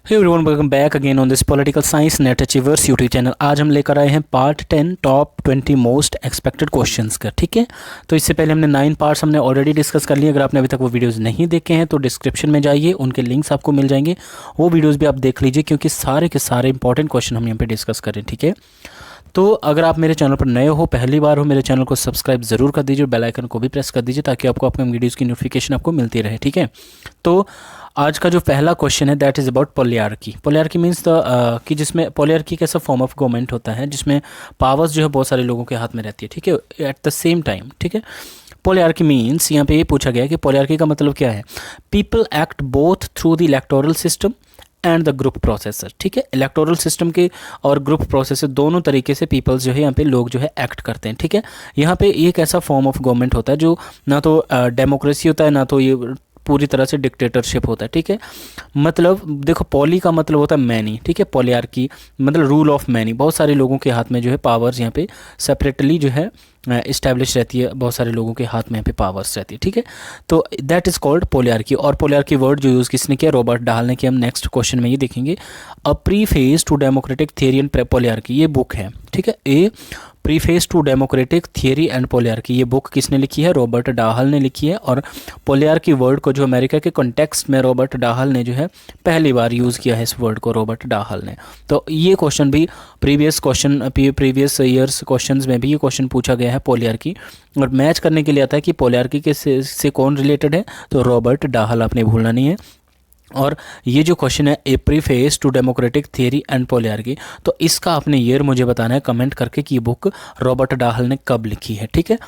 Hey everyone, welcome back again on this political science net achievers YouTube channel. आज हम लेकर आए हैं part 10 top 20 most expected questions का। ठीक है, तो इससे पहले हमने 9 पार्ट्स हमने ऑलरेडी डिस्कस कर लिए। अगर आपने अभी तक वो वीडियोस नहीं देखे हैं तो डिस्क्रिप्शन में जाइए, उनके लिंक्स आपको मिल जाएंगे, वो वीडियोज़ भी आप देख लीजिए, क्योंकि सारे के सारे इंपॉर्टेंट क्वेश्चन हम यहाँ पर डिस्कस करें। ठीक है, तो अगर आप मेरे चैनल पर नए हो, पहली बार हो, मेरे चैनल को सब्सक्राइब ज़रूर कर दीजिए, बेल आइकन को भी प्रेस कर दीजिए ताकि आपको अपने वीडियोज़ की नोटिफिकेशन आपको मिलती रहे। ठीक है, तो आज का जो पहला क्वेश्चन है that is about polyarchy. Polyarchy means the कि जिसमें पोलियार्की कैसा फॉर्म ऑफ गवर्नमेंट होता है जिसमें पावर्स जो है बहुत सारे लोगों के हाथ में रहती है। ठीक है, एट द सेम टाइम। ठीक है, पोलियार्की मीन्स यहाँ पे ये पूछा गया है कि पोलियार्की का मतलब क्या है। People act both through the electoral system and the group processor. ठीक है, इलेक्टोरल सिस्टम के और ग्रुप प्रोसेसर दोनों तरीके से पीपल्स जो है यहाँ पे लोग जो है एक्ट करते हैं। ठीक है, यहाँ पे एक ऐसा फॉर्म ऑफ गवर्नमेंट होता है जो ना तो डेमोक्रेसी होता है, ना तो ये पूरी तरह से डिक्टेटरशिप होता है। ठीक है, मतलब देखो, पॉली का मतलब होता है मैनी। ठीक है, पॉलियार्की मतलब रूल ऑफ मैनी, बहुत सारे लोगों के हाथ में जो है पावर्स यहाँ पे सेपरेटली जो है इस्टेब्लिश रहती है, बहुत सारे लोगों के हाथ में यहाँ पे पावर्स रहती है। ठीक है, तो दैट इज़ कॉल्ड पोलियार्की। और पोलियार्की वर्ड जो यूज़ किसने किया, रॉबर्ट डाहल ने किया। हम नेक्स्ट क्वेश्चन में ये देखेंगे। A preface to democratic theory and polyarchy, ये बुक है। ठीक है, a preface to democratic theory and polyarchy, ये बुक किसने लिखी है, रॉबर्ट डाहल ने लिखी है। और पोलियार्की वर्ड को जो अमेरिका के कॉन्टेक्स्ट में रॉबर्ट डाहल ने जो है पहली बार यूज़ किया है इस वर्ड को, रॉबर्ट डाहल ने। तो ये क्वेश्चन भी प्रीवियस ईयर्स क्वेश्चंस में भी ये क्वेश्चन पूछा गया है पोलियार्की, और मैच करने के लिए आता है कि पोलियार्की के से कौन रिलेटेड है, तो रॉबर्ट डाहल, आपने भूलना नहीं है। और ये जो क्वेश्चन है, a preface to democratic theory and polyarchy, तो इसका आपने ईयर मुझे बताना है कमेंट करके कि ये बुक रॉबर्ट डाहल ने कब लिखी है। ठीक है,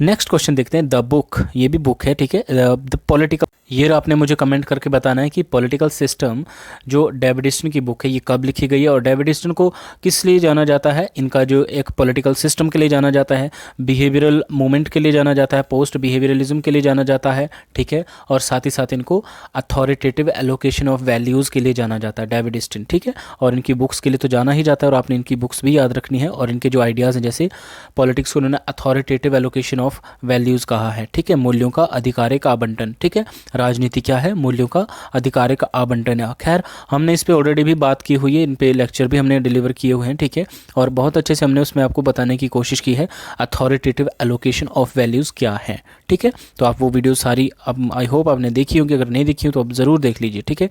नेक्स्ट क्वेश्चन देखते हैं। द बुक, ये भी बुक है। ठीक है, द पॉलिटिकल, ईयर आपने मुझे कमेंट करके बताना है कि पॉलिटिकल सिस्टम जो डेविड ईस्टन की बुक है ये कब लिखी गई है, और डेविड ईस्टन को किस लिए जाना जाता है। इनका जो एक पॉलिटिकल सिस्टम के लिए जाना जाता है, बिहेवियरल मूवमेंट के लिए जाना जाता है, पोस्ट बिहेवियरलिज्म के लिए जाना जाता है। ठीक है, और साथ ही साथ इनको अथॉरिटेटिव एलोकेशन ऑफ वैल्यूज़ के लिए जाना जाता है, डेविड ईस्टन। ठीक है, और इनकी बुक्स के लिए तो जाना ही जाता है, और आपने इनकी बुक्स भी याद रखनी है। और इनके जो आइडियाज़ हैं, जैसे पॉलिटिक्स को उन्होंने अथॉरिटेटिव एलोकेशन ऑफ वैल्यूज़ कहा है। ठीक है, मूल्यों का अधिकारिक का आवंटन। ठीक है, राजनीति क्या है, मूल्यों का अधिकारिक का आवंटन है। खैर, हमने इस पर ऑलरेडी भी बात की हुई है, इन पे लेक्चर भी हमने डिलीवर किए हुए हैं। ठीक है, और बहुत अच्छे से हमने उसमें आपको बताने की कोशिश की है अथॉरिटेटिव एलोकेशन ऑफ वैल्यूज़ क्या है। ठीक है, तो आप वो वीडियो सारी अब आई होप आपने देखी होंगी, अगर नहीं देखी हो तो आप ज़रूर देख लीजिए। ठीक है,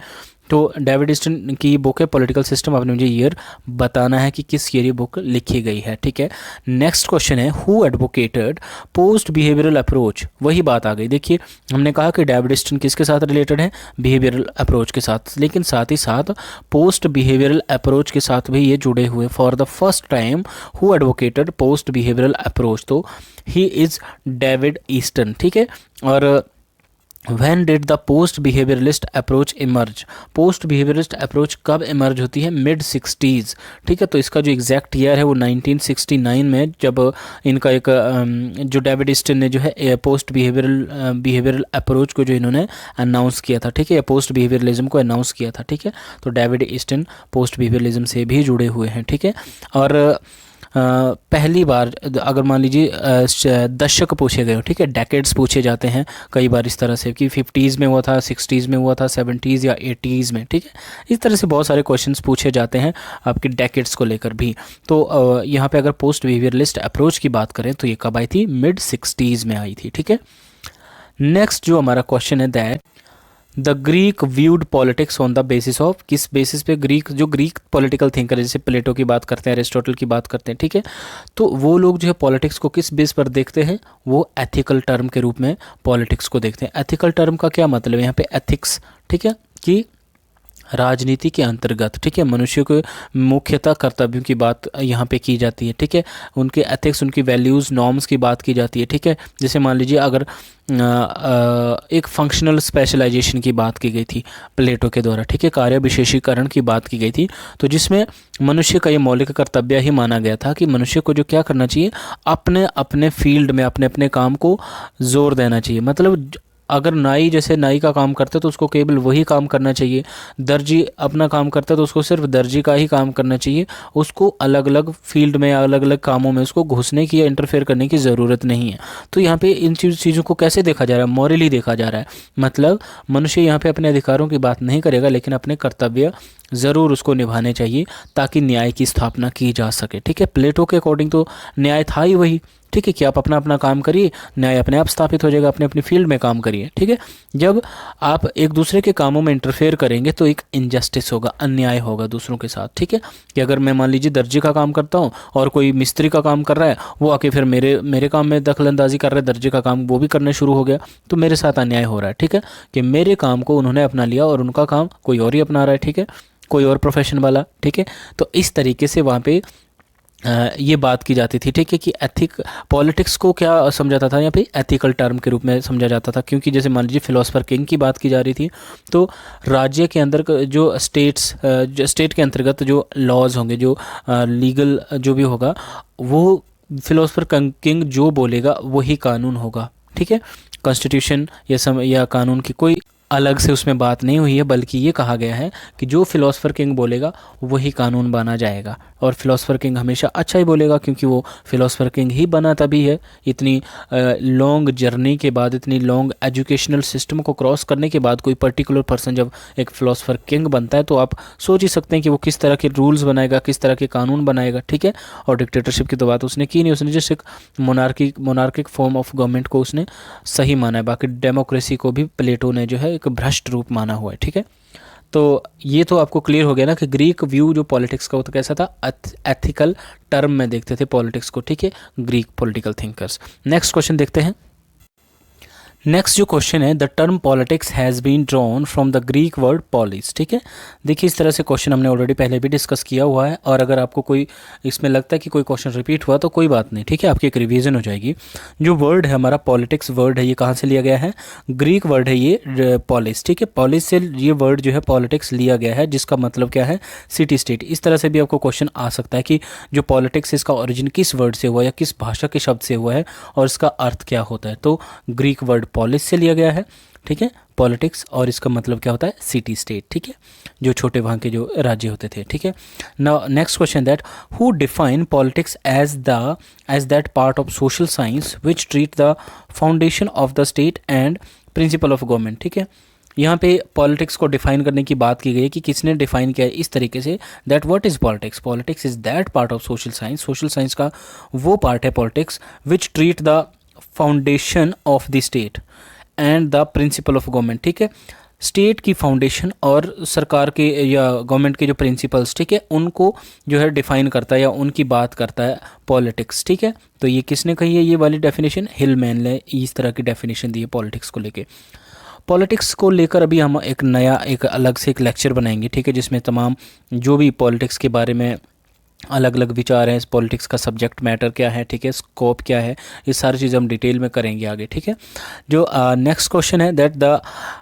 तो डेविड ईस्टन की बुक है पॉलिटिकल सिस्टम, आपने मुझे ईयर बताना है कि किस ईयर ये बुक लिखी गई है। ठीक है, नेक्स्ट क्वेश्चन है, who advocated post behavioural approach. वही बात आ गई। देखिए, हमने कहा कि डेविड ईस्टन किसके साथ रिलेटेड है, बिहेवियरल अप्रोच के साथ, लेकिन साथ ही साथ पोस्ट बिहेवियरल अप्रोच के साथ भी ये जुड़े हुए। For the first time who advocated post behavioural approach, तो ही इज़ डेविड ईस्टन। ठीक है, और When did the post behavioralist approach emerge? Post behavioralist approach कब इमर्ज होती है, मिड 60s। ठीक है, तो इसका जो एग्जैक्ट ईयर है वो 1969 में, जब इनका एक जो डेविड ईस्टन ने जो है पोस्ट बिहेवियरल अप्रोच को जो इन्होंने अनाउंस किया था। ठीक है, पोस्ट बिहेवियरलिज्म को अनाउंस किया था। ठीक है, तो डेविड ईस्टन पोस्ट बिहेवियरलिज्म से भी जुड़े हुए हैं। ठीक है, और पहली बार अगर मान लीजिए दशक पूछे गए हो, ठीक है, डेकेड्स पूछे जाते हैं कई बार इस तरह से कि 50s में हुआ था, 60s में हुआ था, 70s या 80s में। ठीक है, इस तरह से बहुत सारे क्वेश्चंस पूछे जाते हैं आपके डेकेड्स को लेकर भी। तो यहाँ पे अगर पोस्ट बिहेवियरलिस्ट अप्रोच की बात करें तो ये कब आई थी, मिड 60s में आई थी। ठीक है, नेक्स्ट जो हमारा क्वेश्चन है that the Greek viewed politics on the basis of, किस बेसिस पे ग्रीक पॉलिटिकल थिंकर, जैसे प्लेटो की बात करते हैं, एरिस्टोटल की बात करते हैं। ठीक है, तो वो लोग जो है पॉलिटिक्स को किस बेस पर देखते हैं, वो एथिकल टर्म के रूप में पॉलिटिक्स को देखते हैं। एथिकल टर्म का क्या मतलब है यहाँ पे, एथिक्स। ठीक है, कि राजनीति के अंतर्गत, ठीक है, मनुष्य को मुख्यतः कर्तव्यों की बात यहाँ पे की जाती है। ठीक है, उनके एथिक्स, उनकी वैल्यूज़, नॉर्म्स की बात की जाती है। ठीक है, जैसे मान लीजिए अगर एक फंक्शनल स्पेशलाइजेशन की बात की गई थी प्लेटो के द्वारा। ठीक है, कार्य विशेषीकरण की बात की गई थी, तो जिसमें मनुष्य का ये मौलिक कर्तव्य ही माना गया था कि मनुष्य को जो क्या करना चाहिए, अपने अपने फील्ड में अपने अपने काम को जोर देना चाहिए। मतलब अगर नाई जैसे नाई का काम करता है तो उसको केवल वही काम करना चाहिए, दर्जी अपना काम करता है तो उसको सिर्फ दर्जी का ही काम करना चाहिए, उसको अलग अलग फील्ड में अलग अलग कामों में उसको घुसने की या इंटरफेयर करने की ज़रूरत नहीं है। तो यहाँ पे इन चीज़ों को कैसे देखा जा रहा है, मॉरली देखा जा रहा है। मतलब मनुष्य यहाँ पे अपने अधिकारों की बात नहीं करेगा लेकिन अपने कर्तव्य ज़रूर उसको निभाने चाहिए ताकि न्याय की स्थापना की जा सके। ठीक है, प्लेटो के अकॉर्डिंग तो न्याय था ही वही। ठीक है, कि आप अपना अपना काम करिए, न्याय अपने आप स्थापित हो जाएगा, अपने अपनी फील्ड में काम करिए। ठीक है, जब आप एक दूसरे के कामों में इंटरफेयर करेंगे तो एक इनजस्टिस होगा, अन्याय होगा दूसरों के साथ। ठीक है, कि अगर मैं मान लीजिए दर्जी का काम करता हूँ और कोई मिस्त्री का काम कर रहा है, वो आके फिर मेरे काम में दखल अंदाजी कर रहा है, दर्जी का काम वो भी करने शुरू हो गया, तो मेरे साथ अन्याय हो रहा है। ठीक है, कि मेरे काम को उन्होंने अपना लिया और उनका काम कोई और ही अपना रहा है। ठीक है, कोई और प्रोफेशन वाला। ठीक है, तो इस तरीके से वहाँ पे ये बात की जाती थी। ठीक है, कि पॉलिटिक्स को क्या समझा जाता था यहाँ पे, एथिकल टर्म के रूप में समझा जाता था। क्योंकि जैसे मान लीजिए फिलोसफर किंग की बात की जा रही थी, तो राज्य के अंदर जो स्टेट के अंतर्गत जो लॉज होंगे, जो लीगल जो भी होगा, वो फिलोसफर किंग जो बोलेगा वही कानून होगा। ठीक है, कॉन्स्टिट्यूशन या कानून की कोई अलग से उसमें बात नहीं हुई है, बल्कि ये कहा गया है कि जो फिलोसफर किंग बोलेगा वही कानून बना जाएगा। और फिलोसफर किंग हमेशा अच्छा ही बोलेगा, क्योंकि वो फिलोसफर किंग ही बना तभी है। इतनी लॉन्ग जर्नी के बाद, इतनी लॉन्ग एजुकेशनल सिस्टम को क्रॉस करने के बाद कोई पर्टिकुलर पर्सन जब एक फिलोसफर किंग बनता है, तो आप सोच ही सकते हैं कि वो किस तरह के रूल्स बनाएगा, किस तरह के कानून बनाएगा। ठीक है, और डिक्टेटरशिप की तो बात उसने की नहीं, उसने जस्ट एक मोनार्किक फॉर्म ऑफ गवर्नमेंट को उसने सही माना है। बाकी डेमोक्रेसी को भी प्लेटो ने जो है एक भ्रष्ट रूप माना हुआ है। ठीक है, तो ये तो आपको क्लियर हो गया ना कि ग्रीक व्यू जो पॉलिटिक्स का वो तो कैसा था, एथिकल टर्म में देखते थे पॉलिटिक्स को। ठीक है, Greek political thinkers. Next question देखते हैं। नेक्स्ट जो क्वेश्चन है, the term politics has been drawn from the Greek word polis. ठीक है, देखिए इस तरह से क्वेश्चन हमने ऑलरेडी पहले भी डिस्कस किया हुआ है, और अगर आपको कोई इसमें लगता है कि कोई क्वेश्चन रिपीट हुआ तो कोई बात नहीं। ठीक है, आपकी एक रिवीजन हो जाएगी। जो वर्ड है हमारा पॉलिटिक्स वर्ड है, ये कहाँ से लिया गया है, ग्रीक वर्ड है ये पॉलिस। ठीक है, पॉलिस से ये वर्ड जो है पॉलिटिक्स लिया गया है, जिसका मतलब क्या है, सिटी स्टेट। इस तरह से भी आपको क्वेश्चन आ सकता है कि जो पॉलिटिक्स इसका ओरिजिन किस वर्ड से हुआ या किस भाषा के शब्द से हुआ है और इसका अर्थ क्या होता है। तो ग्रीक वर्ड पॉलिस से लिया गया है। ठीक है, पॉलिटिक्स, और इसका मतलब क्या होता है, सिटी स्टेट। ठीक है, जो छोटे वहाँ के जो राज्य होते थे। ठीक है, now next question that who define politics as that part of social science which treat the foundation of the state and principle of government. ठीक है, यहाँ पे पॉलिटिक्स को डिफाइन करने की बात की गई है कि किसने डिफाइन किया है इस तरीके से, that what is politics, politics is that part of social science, social science का वो पार्ट है politics, which treat the foundation of the state and the principal of government. ठीक है, स्टेट की फाउंडेशन और सरकार के या गवर्नमेंट के जो प्रिंसिपल्स, ठीक है, उनको जो है डिफाइन करता है या उनकी बात करता है पॉलिटिक्स। ठीक है, तो ये किसने कही है, ये वाली डेफिनेशन हिलमैन ने इस तरह की डेफिनेशन दी है पॉलिटिक्स को लेके। पॉलिटिक्स को लेकर अभी हम एक अलग से एक लेक्चर बनाएंगे। ठीक है, जिसमें तमाम जो भी पॉलिटिक्स के बारे में अलग अलग विचार हैं, इस पॉलिटिक्स का सब्जेक्ट मैटर क्या है, ठीक है, स्कोप क्या है, ये सारी चीज़ें हम डिटेल में करेंगे आगे। ठीक है, जो नेक्स्ट क्वेश्चन है that the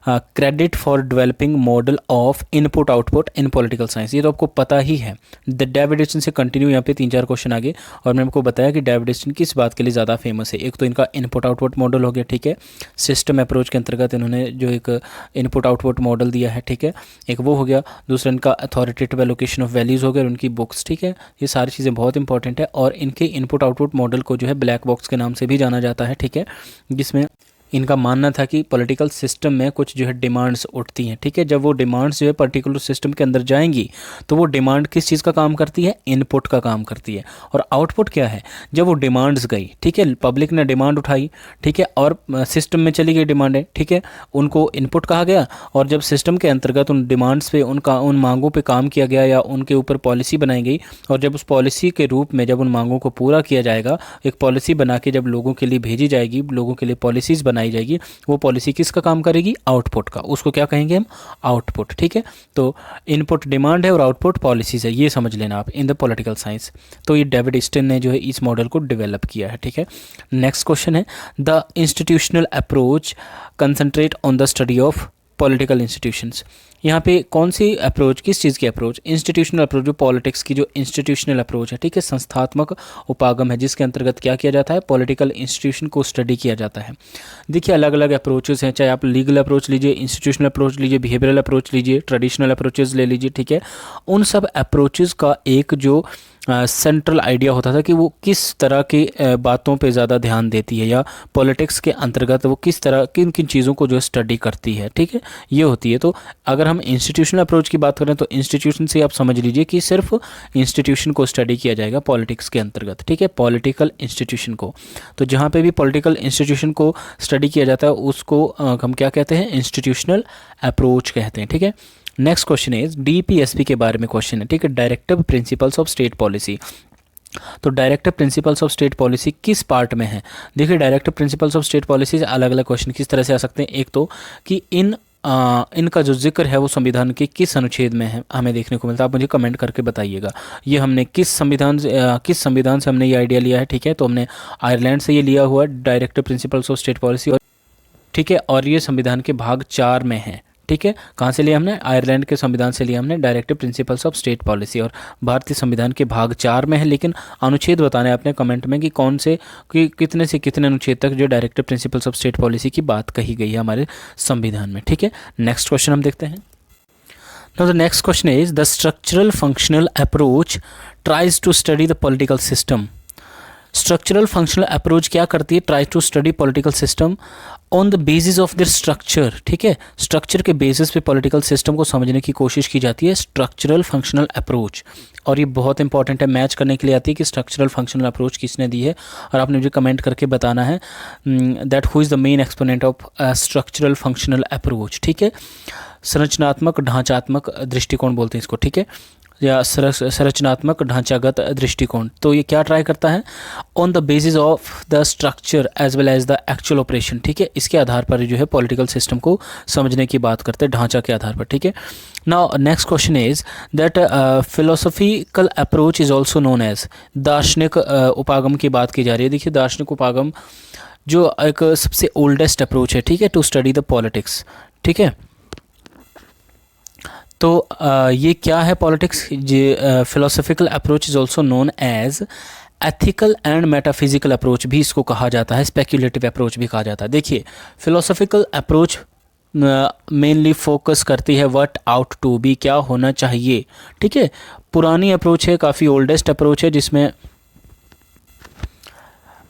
credit for developing model of input output in political science, ये तो आपको पता ही है। द डेविडेसन से कंटिन्यू यहाँ पे 3-4 क्वेश्चन आगे, और मैंने आपको बताया कि डेविडेसन किस बात के लिए ज़्यादा फेमस है। एक तो इनका इनपुट आउटपुट मॉडल हो गया। ठीक है, सिस्टम अप्रोच के अंतर्गत इन्होंने जो एक इनपुट आउटपुट मॉडल दिया है। ठीक है, एक वो हो गया, दूसरा इनका अथॉरिटेटिव एलोकेशन ऑफ वैल्यूज़ हो गया, उनकी बुक्स। ठीक है, ये सारी चीज़ें बहुत इंपॉर्टेंट है, और इनके इनपुट आउटपुट मॉडल को जो है ब्लैक बॉक्स के नाम से भी जाना जाता है। ठीक है, जिसमें इनका मानना था कि पॉलिटिकल सिस्टम में कुछ जो है डिमांड्स उठती हैं। ठीक है, जब वो डिमांड्स जो है पर्टिकुलर सिस्टम के अंदर जाएंगी तो वो डिमांड किस चीज़ का काम करती है, इनपुट का काम करती है। और आउटपुट क्या है, जब वो डिमांड्स गई, ठीक है, पब्लिक ने डिमांड उठाई, ठीक है, और सिस्टम में चली गई डिमांडें, ठीक है, उनको इनपुट कहा गया, और जब सिस्टम के अंतर्गत उन डिमांड्स पे उन मांगों पे काम किया गया या उनके ऊपर पॉलिसी बनाई गई, और जब उस पॉलिसी के रूप में जब उन मांगों को पूरा किया जाएगा, एक पॉलिसी बना के जब लोगों के लिए भेजी जाएगी, लोगों के लिए पॉलिसीज़ बनाई जाएगी, वो पॉलिसी किसका काम करेगी, आउटपुट का, उसको क्या कहेंगे हम, आउटपुट। ठीक है, तो इनपुट डिमांड है और आउटपुट पॉलिसीज़ है, ये समझ लेना आप इन द पॉलिटिकल साइंस। तो ये डेविड स्टेन ने जो है इस मॉडल को डेवलप किया है। ठीक है, नेक्स्ट क्वेश्चन है the institutional approach concentrate on the study of political institutions. यहाँ पे कौन सी अप्रोच, किस चीज़ की अप्रोच, इंस्टीट्यूशनल अप्रोच, जो पॉलिटिक्स की जो इंस्टीट्यूशनल अप्रोच है, ठीक है, संस्थात्मक उपागम है, जिसके अंतर्गत क्या किया जाता है, पॉलिटिकल इंस्टीट्यूशन को स्टडी किया जाता है। देखिए अलग अलग अप्रोचेस हैं, चाहे आप लीगल अप्रोच लीजिए, इंस्टीट्यूशनल अप्रोच लीजिए, बिहेवियरल अप्रोच लीजिए, ट्रेडिशनल अप्रोचेस ले लीजिए। ठीक है, उन सब अप्रोचेस का एक जो सेंट्रल आइडिया होता था कि वो किस तरह की बातों पे ज़्यादा ध्यान देती है, या पॉलिटिक्स के अंतर्गत वो किस तरह किन किन चीज़ों को जो स्टडी करती है। ठीक है, ये होती है। तो अगर हम हम इंस्टीट्यूशनल अप्रोच की बात करें तो इंस्टीट्यूशन से आप समझ लीजिए कि सिर्फ इंस्टीट्यूशन को स्टडी किया जाएगा पॉलिटिक्स के अंतर्गत, ठीक है, पॉलिटिकल इंस्टीट्यूशन को। तो जहाँ पे भी पॉलिटिकल इंस्टीट्यूशन को स्टडी किया जाता है उसको हम क्या कहते हैं, इंस्टीट्यूशनल अप्रोच कहते हैं, ठीक है। नेक्स्ट क्वेश्चन इज डीपीएसपी के बारे में क्वेश्चन है, ठीक है, directive principles of state policy. तो directive principles of state policy किस पार्ट में है? देखिए directive principles of state policy अलग अलग क्वेश्चन किस तरह से आ सकते हैं। एक तो कि इनका जो जिक्र है वो संविधान के किस अनुच्छेद में है, हमें देखने को मिलता है। आप मुझे कमेंट करके बताइएगा ये हमने किस संविधान से हमने ये आइडिया लिया है, ठीक है। तो हमने आयरलैंड से ये लिया हुआ directive principles of state policy, और ठीक है, और ये संविधान के भाग 4 में है, ठीक है। कहाँ से लिया हमने? आयरलैंड के संविधान से लिया हमने directive principles of state policy, और भारतीय संविधान के भाग 4 में है। लेकिन अनुच्छेद बताने आपने कमेंट में कि कौन से, कि कितने से कितने अनुच्छेद तक जो directive principles of state policy की बात कही गई है हमारे संविधान में, ठीक है। नेक्स्ट क्वेश्चन हम देखते हैं। Now the next question is the structural functional approach tries to study the political system. Structural functional approach क्या करती है? Try to study political system on the basis of their structure, ठीक है। Structure के basis पे political system को समझने की कोशिश की जाती है, स्ट्रक्चरल फंक्शनल अप्रोच। और ये बहुत इंपॉर्टेंट है, मैच करने के लिए आती है कि स्ट्रक्चरल फंक्शनल अप्रोच किसने दी है, और आपने मुझे कमेंट करके बताना है that who is the main exponent of structural functional approach, ठीक है। संरचनात्मक ढांचात्मक दृष्टिकोण बोलते हैं इसको, ठीक है, या संरचनात्मक ढांचागत दृष्टिकोण। तो ये क्या ट्राई करता है? On the basis of the structure as well as the actual operation, ठीक है। इसके आधार पर जो है पॉलिटिकल सिस्टम को समझने की बात करते हैं, ढांचा के आधार पर, ठीक है। Now next question is that philosophical approach is also known as, दार्शनिक उपागम की बात की जा रही है। देखिए दार्शनिक उपागम जो एक सबसे ओल्डेस्ट अप्रोच है, ठीक है, टू स्टडी द पॉलिटिक्स, ठीक है। तो ये क्या है पॉलिटिक्स? ये philosophical approach is also known as ethical and metaphysical approach भी इसको कहा जाता है, स्पेक्यूलेटिव अप्रोच भी कहा जाता है। देखिए फिलोसॉफिकल अप्रोच मेनली फोकस करती है व्हाट आउट टू बी, क्या होना चाहिए, ठीक है। पुरानी अप्रोच है, काफ़ी ओल्डेस्ट अप्रोच है, जिसमें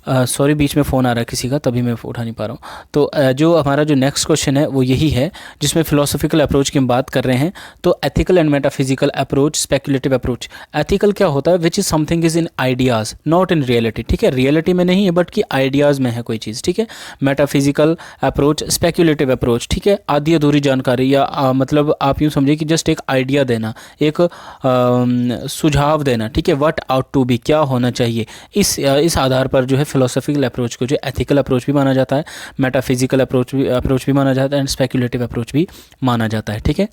सॉरी बीच में फ़ोन आ रहा है किसी का, तभी मैं उठा नहीं पा रहा हूँ। तो जो हमारा जो नेक्स्ट क्वेश्चन है वो यही है, जिसमें फिलोसॉफिकल अप्रोच की हम बात कर रहे हैं। तो ethical and metaphysical approach, speculative approach. Ethical क्या होता है? Which is something is in ideas not in reality, ठीक है, रियलिटी में नहीं है बट कि आइडियाज़ में है कोई चीज़, ठीक है। मेटाफिजिकल अप्रोच, स्पेक्युलेटिव अप्रोच, ठीक है, आधी अधूरी जानकारी या मतलब आप यूँ समझिए कि जस्ट एक आइडिया देना, एक सुझाव देना, ठीक है, व्हाट आउट टू बी, क्या होना चाहिए। इस आधार पर जो है फिलोसॉफिकल अप्रोच को जो एथिकल अप्रोच भी माना जाता है, मेटाफिजिकल अप्रोच भी माना जाता है, एंड स्पेक्युलेटिव अप्रोच भी माना जाता है, ठीक है।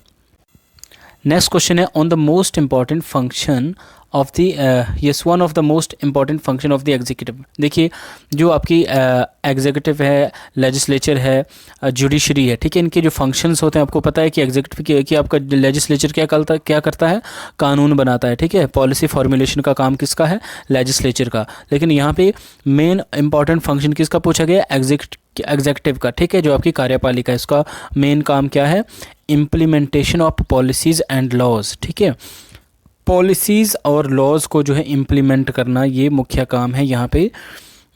नेक्स्ट क्वेश्चन है on the most important function of the yes one of the most important function of the executive. देखिए जो आपकी एग्जीक्यूटिव है, लेजिस्लेचर है, जुडिशरी है, ठीक है, इनके जो फंक्शंस होते हैं आपको पता है कि एग्जीक्यूटिव की आपका लेजिस्लेचर क्या करता है? कानून बनाता है, ठीक है। पॉलिसी फॉर्मुलेशन का काम किसका है? लेजिस्लेचर का। लेकिन यहाँ पे मेन इंपॉर्टेंट फंक्शन किसका पूछा गया? एग्जीक्यूटिव का, ठीक है, जो आपकी कार्यपालिका है, इसका मेन काम क्या है? Implementation of policies and laws, ठीक है, पॉलिसीज़ और लॉज को जो है इम्प्लीमेंट करना, ये मुख्य काम है यहाँ पे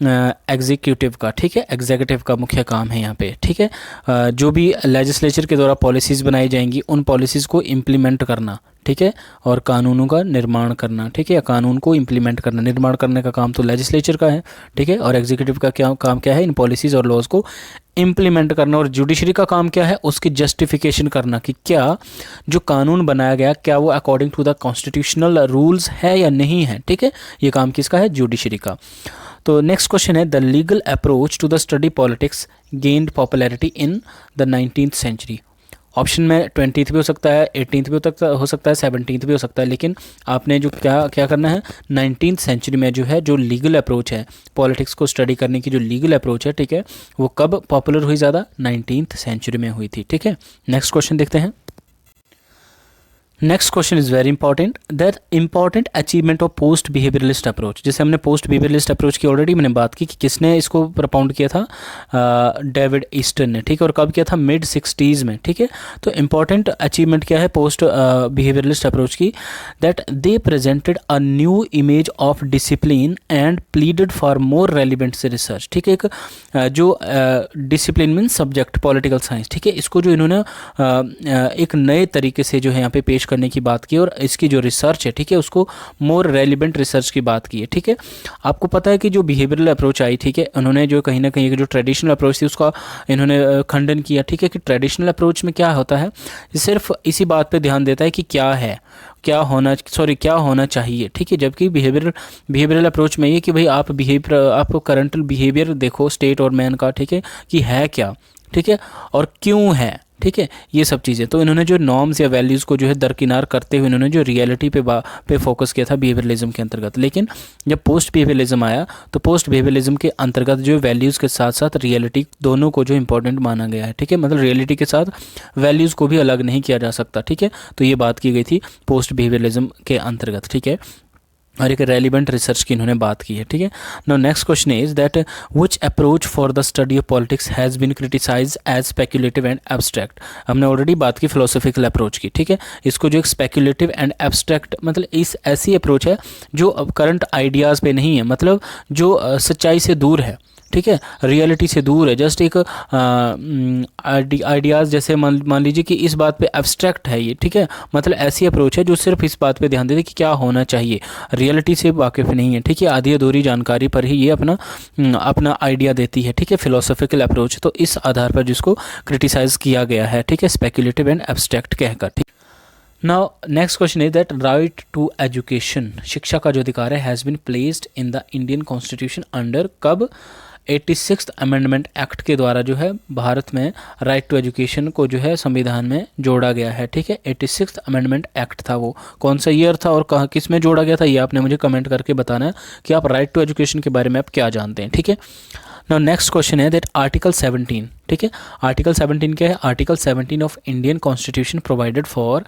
एग्जीक्यूटिव का, ठीक है, एग्जीक्यूटिव का मुख्य काम है यहाँ पे, ठीक है। जो भी लेजिस्लेचर के द्वारा पॉलिसीज़ बनाई जाएंगी उन पॉलिसीज़ को इम्प्लीमेंट करना, ठीक है, और कानूनों का निर्माण करना, ठीक है, कानून को इम्प्लीमेंट करना, निर्माण करने का काम तो लेजिस्लेचर का है, ठीक है, और एग्जीक्यूटिव का काम क्या है? इन पॉलिसीज़ और लॉज को इम्प्लीमेंट करना। और जुडिशरी का काम क्या है? उसकी जस्टिफिकेशन करना कि क्या जो कानून बनाया गया क्या वो according to the constitutional rules है या नहीं है, ठीक है, ये काम किसका है? जुडिशरी का। तो नेक्स्ट क्वेश्चन है the legal approach to the study politics gained popularity in the 19th century. Option में 20th भी हो सकता है, 18th भी हो सकता है, 17th भी हो सकता है, लेकिन आपने जो क्या करना है, 19th सेंचुरी में जो है जो लीगल अप्रोच है पॉलिटिक्स को स्टडी करने की, जो लीगल अप्रोच है, ठीक है, वो कब पॉपुलर हुई ज़्यादा? 19th सेंचुरी में हुई थी, ठीक है। नेक्स्ट क्वेश्चन देखते हैं। Next question is very important, that important achievement of post behavioralist approach. जैसे हमने पोस्ट बिहेवियरलिस्ट अप्रोच की ऑलरेडी मैंने बात की कि किसने इसको प्रपाउंड किया था, डेविड ईस्टन ने, ठीक है, और कब किया था, मिड 60s में, ठीक है। तो इंपॉर्टेंट अचीवमेंट क्या है पोस्ट बिहेवियरलिस्ट अप्रोच की, that they presented a new image of discipline and pleaded for more relevant से रिसर्च, ठीक है। एक जो discipline mean subject political science, ठीक है, इसको जो इन्होंने एक नए तरीके से जो है यहाँ पे पेश करने की बात की और इसकी जो रिसर्च है, ठीक है, उसको मोर रेलिवेंट रिसर्च की बात की है, ठीक है। आपको पता है कि जो बिहेवियरल अप्रोच आई, ठीक है, उन्होंने जो कहीं ना कहीं जो ट्रेडिशनल अप्रोच थी उसका इन्होंने खंडन किया, ठीक है, कि ट्रेडिशनल अप्रोच में क्या होता है, सिर्फ इसी बात पे ध्यान देता है कि क्या है, क्या होना चाहिए, ठीक है। जबकि बिहेवियरल अप्रोच में ये कि भाई आप करंट बिहेवियर देखो स्टेट और मैन का, ठीक है, कि है क्या, ठीक है, और क्यों है, ठीक है, ये सब चीज़ें। तो इन्होंने जो नॉर्म्स या वैल्यूज़ को जो है दरकिनार करते हुए इन्होंने जो रियलिटी पे फोकस किया था बिहेवियरलिज्म के अंतर्गत। लेकिन जब पोस्ट बिहेवियरलिज्म आया तो पोस्ट बिहेवियरलिज्म के अंतर्गत जो वैल्यूज़ के साथ साथ रियलिटी दोनों को जो इंपॉर्टेंट माना गया है, ठीक है, मतलब रियलिटी के साथ वैल्यूज़ को भी अलग नहीं किया जा सकता, ठीक है। तो ये बात की गई थी पोस्ट बिहेवियरलिज्म के अंतर्गत, ठीक है, और एक रेलिवेंट रिसर्च की इन्होंने बात की है, ठीक है। Now next question is that which approach for the study of politics has been criticise as speculative and abstract. हमने ऑलरेडी बात की फिलोसॉफिकल अप्रोच की, ठीक है। इसको जो एक स्पेक्युलेटिव एंड एब्स्ट्रैक्ट मतलब इस ऐसी अप्रोच है जो अब करंट आइडियाज़ पे नहीं है, मतलब जो सच्चाई से दूर है, ठीक है, रियलिटी से दूर है, जस्ट एक आइडियाज़ जैसे मान लीजिए कि इस बात पे एब्स्ट्रैक्ट है ये, ठीक है, मतलब ऐसी अप्रोच है जो सिर्फ इस बात पे ध्यान देती है कि क्या होना चाहिए, रियलिटी से वाकिफ़ नहीं है, ठीक है, आधी अधूरी जानकारी पर ही ये अपना आइडिया देती है, ठीक है, फिलोसॉफिकल अप्रोच। तो इस आधार पर जिसको क्रिटिसाइज़ किया गया है, ठीक है, स्पेक्युलेटिव एंड एब्स्ट्रैक्ट कहकर, ठीक। Now next question is that right to education, शिक्षा का जो अधिकार है, has been placed in the Indian constitution under कब, 86th अमेंडमेंट एक्ट के द्वारा जो है भारत में राइट टू एजुकेशन को जो है संविधान में जोड़ा गया है, ठीक है। 86th अमेंडमेंट एक्ट था, वो कौन सा ईयर था और कहाँ किस में जोड़ा गया था, ये आपने मुझे कमेंट करके बताना है कि आप राइट टू एजुकेशन के बारे में आप क्या जानते हैं, ठीक है। नाउ नेक्स्ट क्वेश्चन है दैट आर्टिकल 17, ठीक है, आर्टिकल 17 क्या है, article 17 of Indian constitution provided for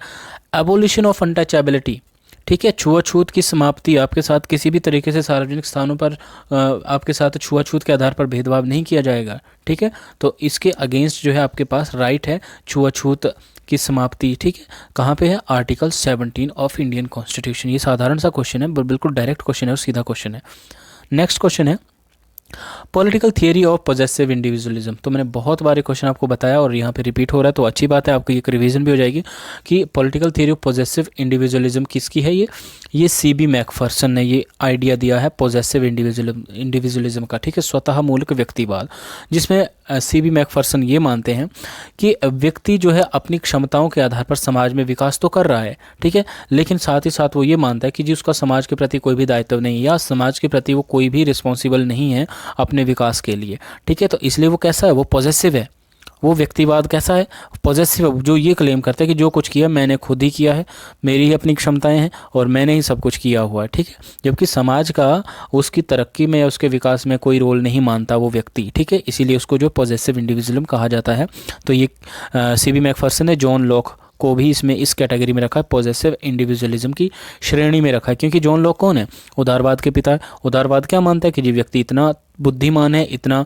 abolition of untouchability, ठीक है, छुआछूत की समाप्ति, आपके साथ किसी भी तरीके से सार्वजनिक स्थानों पर आपके साथ छुआछूत के आधार पर भेदभाव नहीं किया जाएगा, ठीक है। तो इसके अगेंस्ट जो है आपके पास राइट है छुआछूत की समाप्ति, ठीक है, कहाँ पे है, आर्टिकल 17 ऑफ इंडियन कॉन्स्टिट्यूशन। ये साधारण सा क्वेश्चन है, बिल्कुल डायरेक्ट क्वेश्चन है और सीधा क्वेश्चन है। नेक्स्ट क्वेश्चन है political theory of possessive individualism. तो मैंने बहुत बार क्वेश्चन आपको बताया और यहाँ पे रिपीट हो रहा है, तो अच्छी बात है, आपको एक रिवीजन भी हो जाएगी कि political theory of possessive individualism किसकी है। ये सीबी मैकफर्सन ने ये आइडिया दिया है पॉजेसिव इंडिविजुअलिज्म का, ठीक है, स्वतः मूलक व्यक्तिवाद, जिसमें सीबी मैकफर्सन ये मानते हैं कि व्यक्ति जो है अपनी क्षमताओं के आधार पर समाज में विकास तो कर रहा है, ठीक है, लेकिन साथ ही साथ वो ये मानता है कि जी उसका समाज के प्रति कोई भी दायित्व नहीं है या समाज के प्रति वो कोई भी रिस्पॉन्सिबल नहीं है अपने विकास के लिए, ठीक है। तो इसलिए वो कैसा है, वो पॉजेसिव है, वो व्यक्तिवाद कैसा है, पॉजेसिव है, जो ये क्लेम करता है कि जो कुछ किया मैंने खुद ही किया है, मेरी ही अपनी क्षमताएं हैं और मैंने ही सब कुछ किया हुआ है, ठीक है। जबकि समाज का उसकी तरक्की में या उसके विकास में कोई रोल नहीं मानता वो व्यक्ति, ठीक है, इसीलिए उसको जो पॉजेसिव इंडिविजुअलिज्म कहा जाता है। तो ये सीबी मैकफर्सन ने जॉन लॉक को भी इसमें इस कैटेगरी में रखा है, पॉजेसिव इंडिविजुअलिज्म की श्रेणी में रखा है, क्योंकि जॉन लॉक कौन है, उदारवाद के पिता है। उदारवाद क्या मानता है कि जी व्यक्ति इतना बुद्धिमान है, इतना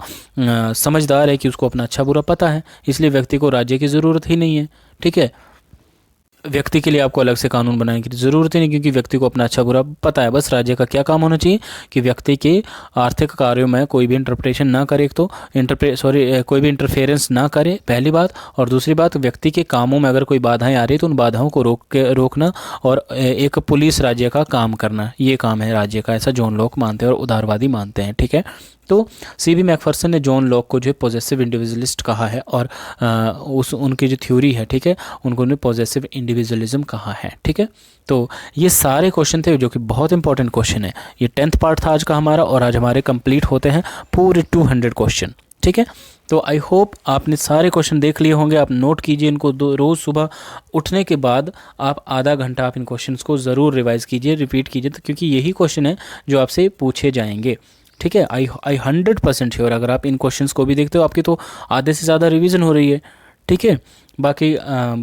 समझदार है कि उसको अपना अच्छा बुरा पता है, इसलिए व्यक्ति को राज्य की ज़रूरत ही नहीं है, ठीक है, व्यक्ति के लिए आपको अलग से कानून बनाने की ज़रूरत ही नहीं, क्योंकि व्यक्ति को अपना अच्छा बुरा पता है। बस राज्य का क्या काम होना चाहिए कि व्यक्ति के आर्थिक कार्यों में कोई भी इंटरप्रिटेशन ना करे, एक तो कोई भी इंटरफेरेंस ना करे, पहली बात, और दूसरी बात व्यक्ति के कामों में अगर कोई बाधाएं आ रही तो उन बाधाओं को रोकना और एक पुलिस राज्य का काम करना, ये काम है राज्य का, ऐसा जॉन लॉक मानते हैं और उदारवादी मानते हैं, ठीक है। तो सीबी मैकफर्सन ने जॉन लॉक को जो है पॉजेसिव इंडिविजुअलिस्ट कहा है और उनकी जो थ्योरी है, ठीक है, उनको ने पॉजेसिव इंडिविजुअलिज्म कहा है, ठीक है। तो ये सारे क्वेश्चन थे जो कि बहुत इंपॉर्टेंट क्वेश्चन है। ये 10th पार्ट था आज का हमारा और आज हमारे कंप्लीट होते हैं पूरे 200 क्वेश्चन, ठीक है। तो आई होप आपने सारे क्वेश्चन देख लिए होंगे, आप नोट कीजिए इनको, रोज़ सुबह उठने के बाद आप आधा घंटा आप इन क्वेश्चंस को ज़रूर रिवाइज़ कीजिए, रिपीट कीजिए, तो क्योंकि यही क्वेश्चन है जो आपसे पूछे जाएंगे, ठीक है। आई 100% श्योर अगर आप इन क्वेश्चंस को भी देखते हो आपकी तो आधे से ज़्यादा रिवीजन हो रही है, ठीक है। बाकी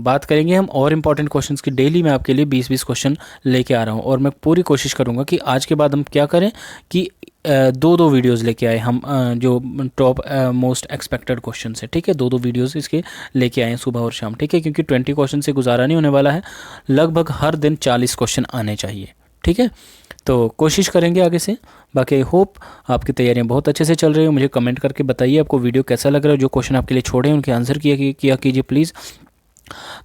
बात करेंगे हम और इम्पॉर्टेंट क्वेश्चंस की। डेली मैं आपके लिए 20-20 क्वेश्चन लेके आ रहा हूँ और मैं पूरी कोशिश करूँगा कि आज के बाद हम क्या करें कि दो दो वीडियोस लेके आए हम, जो टॉप मोस्ट एक्सपेक्टेड क्वेश्चन है, ठीक है, दो दो वीडियोस इसके लेके आए सुबह और शाम, ठीक है, क्योंकि 20 क्वेश्चन से गुजारा नहीं होने वाला है, लगभग हर दिन 40 क्वेश्चन आने चाहिए, ठीक है। तो कोशिश करेंगे आगे से। बाकी आई होप आपकी तैयारियां बहुत अच्छे से चल रही हो। मुझे कमेंट करके बताइए आपको वीडियो कैसा लग रहा है। जो क्वेश्चन आपके लिए छोड़े हैं उनके आंसर किया कीजिए प्लीज़।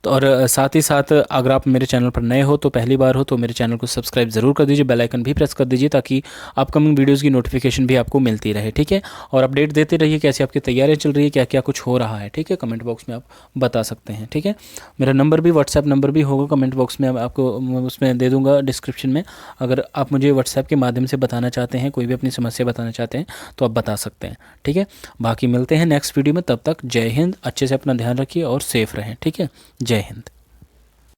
तो और साथ ही साथ अगर आप मेरे चैनल पर नए हो, तो पहली बार हो, तो मेरे चैनल को सब्सक्राइब ज़रूर कर दीजिए, बेल आइकन भी प्रेस कर दीजिए ताकि अपकमिंग वीडियोस की नोटिफिकेशन भी आपको मिलती रहे, ठीक है। और अपडेट देते रहिए कैसे आपकी तैयारियां चल रही है, क्या क्या कुछ हो रहा है, ठीक है। कमेंट बॉक्स में आप बता सकते हैं, ठीक है। मेरा नंबर भी, व्हाट्सएप नंबर भी होगा कमेंट बॉक्स में, आपको उसमें दे दूँगा डिस्क्रिप्शन में। अगर आप मुझे व्हाट्सएप के माध्यम से बताना चाहते हैं, कोई भी अपनी समस्या बताना चाहते हैं, तो आप बता सकते हैं, ठीक है। बाकी मिलते हैं नेक्स्ट वीडियो में, तब तक जय हिंद। अच्छे से अपना ध्यान रखिए और सेफ़ रहें, ठीक है। जय हिंद।